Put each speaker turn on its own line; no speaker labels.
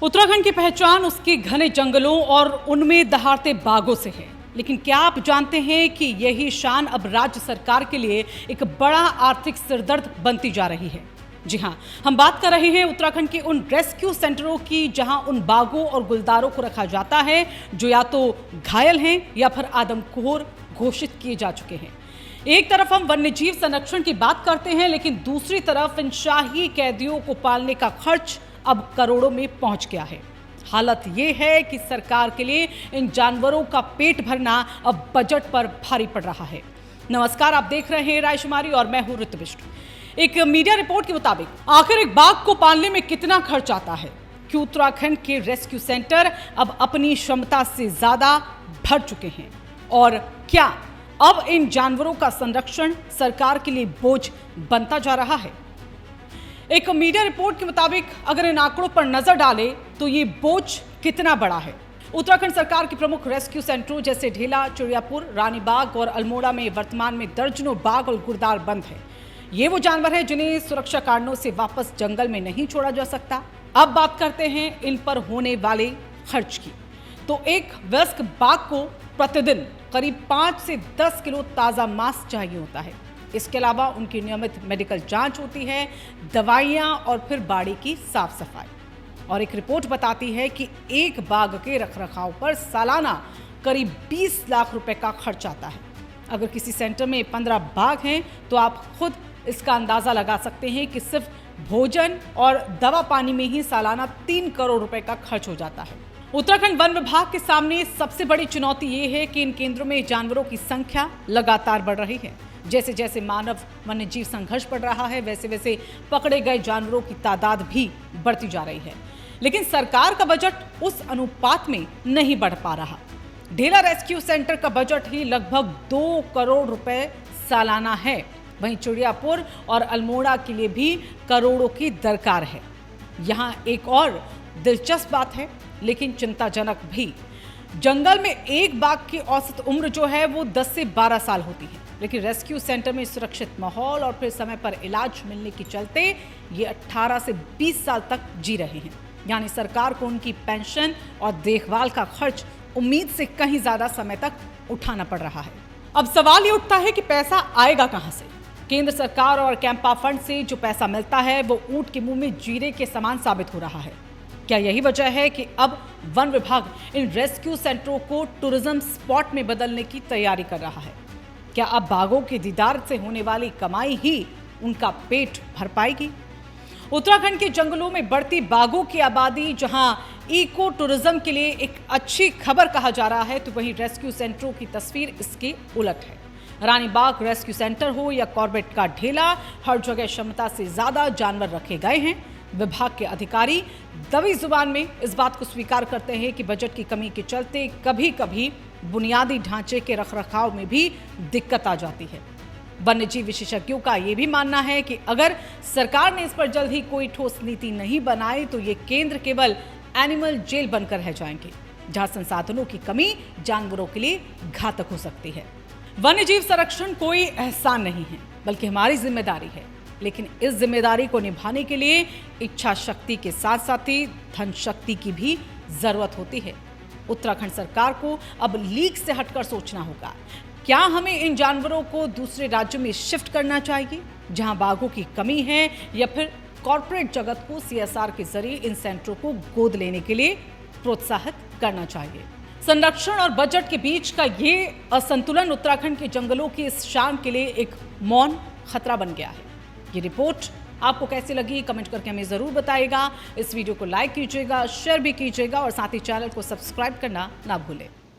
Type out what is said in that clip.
उत्तराखंड की पहचान उसके घने जंगलों और उनमें दहाड़ते बाघों से है। लेकिन क्या आप जानते हैं कि यही शान अब राज्य सरकार के लिए एक बड़ा आर्थिक सिरदर्द बनती जा रही है। जी हां, हम बात कर रहे हैं उत्तराखंड के उन रेस्क्यू सेंटरों की जहां उन बाघों और गुलदारों को रखा जाता है जो या तो घायल हैं या फिर आदमखोर घोषित किए जा चुके हैं। एक तरफ हम वन्यजीव संरक्षण की बात करते हैं, लेकिन दूसरी तरफ इन शाही कैदियों को पालने का खर्च अब करोड़ों में पहुंच गया है। हालत यह है कि सरकार के लिए इन जानवरों का पेट भरना अब बजट पर भारी पड़ रहा है। नमस्कार, आप देख रहे हैं रायशुमारी और मैं हूं ऋतु बिष्ट। एक मीडिया रिपोर्ट के मुताबिक आखिर एक बाघ को पालने में कितना खर्च आता है? कि उत्तराखंड के रेस्क्यू सेंटर अब अपनी क्षमता से ज्यादा भर चुके हैं और क्या अब इन जानवरों का संरक्षण सरकार के लिए बोझ बनता जा रहा है? एक मीडिया रिपोर्ट के मुताबिक अगर इन आंकड़ों पर नजर डालें तो ये बोझ कितना बड़ा है। उत्तराखंड सरकार के प्रमुख रेस्क्यू सेंटरों जैसे ढेला, चिड़ियापुर, रानीबाग और अल्मोड़ा में वर्तमान में दर्जनों बाघ और गुलदार बंद है। ये वो जानवर है जिन्हें सुरक्षा कारणों से वापस जंगल में नहीं छोड़ा जा सकता। अब बात करते हैं इन पर होने वाले खर्च की। तो एक वयस्क बाघ को प्रतिदिन करीब 5 से 10 किलो ताजा मांस चाहिए होता है। इसके अलावा उनकी नियमित मेडिकल जांच होती है, दवाइयां और फिर बाड़ी की साफ सफाई। और एक रिपोर्ट बताती है कि एक बाघ के रखरखाव पर सालाना करीब 20 लाख रुपए का खर्च आता है। अगर किसी सेंटर में 15 बाघ हैं तो आप खुद इसका अंदाजा लगा सकते हैं कि सिर्फ भोजन और दवा पानी में ही सालाना 3 करोड़ रुपए का खर्च हो जाता है। उत्तराखंड वन विभाग के सामने सबसे बड़ी चुनौती ये है कि इन केंद्रों में जानवरों की संख्या लगातार बढ़ रही है। जैसे जैसे मानव वन्यजीव संघर्ष बढ़ रहा है, वैसे वैसे पकड़े गए जानवरों की तादाद भी बढ़ती जा रही है। लेकिन सरकार का बजट उस अनुपात में नहीं बढ़ पा रहा। ढेला रेस्क्यू सेंटर का बजट ही लगभग 2 करोड़ रुपए सालाना है। वहीं चिड़ियापुर और अल्मोड़ा के लिए भी करोड़ों की दरकार है। यहाँ एक और दिलचस्प बात है, लेकिन चिंताजनक भी। जंगल में एक बाघ की औसत उम्र जो है वो 10 से 12 साल होती है, लेकिन रेस्क्यू सेंटर में सुरक्षित माहौल और फिर समय पर इलाज मिलने के चलते ये 18 से 20 साल तक जी रहे हैं। यानी सरकार को उनकी पेंशन और देखभाल का खर्च उम्मीद से कहीं ज्यादा समय तक उठाना पड़ रहा है। अब सवाल ये उठता है कि पैसा आएगा कहां से? केंद्र सरकार और कैंपा फंड से जो पैसा मिलता है वो ऊंट के मुंह में जीरे के समान साबित हो रहा है। क्या यही वजह है कि अब वन विभाग इन रेस्क्यू सेंटरों को टूरिज्म स्पॉट में बदलने की तैयारी कर रहा है? क्या अब बाघों के दीदार से होने वाली कमाई ही उनका पेट भर पाएगी? उत्तराखंड के जंगलों में बढ़ती बाघों की आबादी जहां इको टूरिज्म के लिए एक अच्छी खबर कहा जा रहा है, तो वहीं रेस्क्यू सेंटरों की तस्वीर इसके उलट है। रानीबाग रेस्क्यू सेंटर हो या कॉर्बेट का ढेला, हर जगह क्षमता से ज्यादा जानवर रखे गए हैं। विभाग के अधिकारी दबी जुबान में इस बात को स्वीकार करते हैं कि बजट की कमी के चलते कभी कभी बुनियादी ढांचे के रखरखाव में भी दिक्कत आ जाती है। वन्यजीव विशेषज्ञों का यह भी मानना है कि अगर सरकार ने इस पर जल्द ही कोई ठोस नीति नहीं बनाई तो ये केंद्र केवल एनिमल जेल बनकर रह जाएंगे, जहां संसाधनों की कमी जानवरों के लिए घातक हो सकती है। वन्यजीव संरक्षण कोई एहसान नहीं है, बल्कि हमारी जिम्मेदारी है। लेकिन इस जिम्मेदारी को निभाने के लिए इच्छा शक्ति के साथ साथ ही धन शक्ति की भी जरूरत होती है। उत्तराखंड सरकार को अब लीक से हटकर सोचना होगा। क्या हमें इन जानवरों को दूसरे राज्यों में शिफ्ट करना चाहिए जहां बाघों की कमी है, या फिर कॉर्पोरेट जगत को CSR के जरिए इन सेंटरों को गोद लेने के लिए प्रोत्साहित करना चाहिए? संरक्षण और बजट के बीच का ये असंतुलन उत्तराखंड के जंगलों की इस शान के लिए एक मौन खतरा बन गया है। ये रिपोर्ट आपको कैसी लगी कमेंट करके हमें जरूर बताइएगा। इस वीडियो को लाइक कीजिएगा, शेयर भी कीजिएगा और साथ ही चैनल को सब्सक्राइब करना ना भूलें।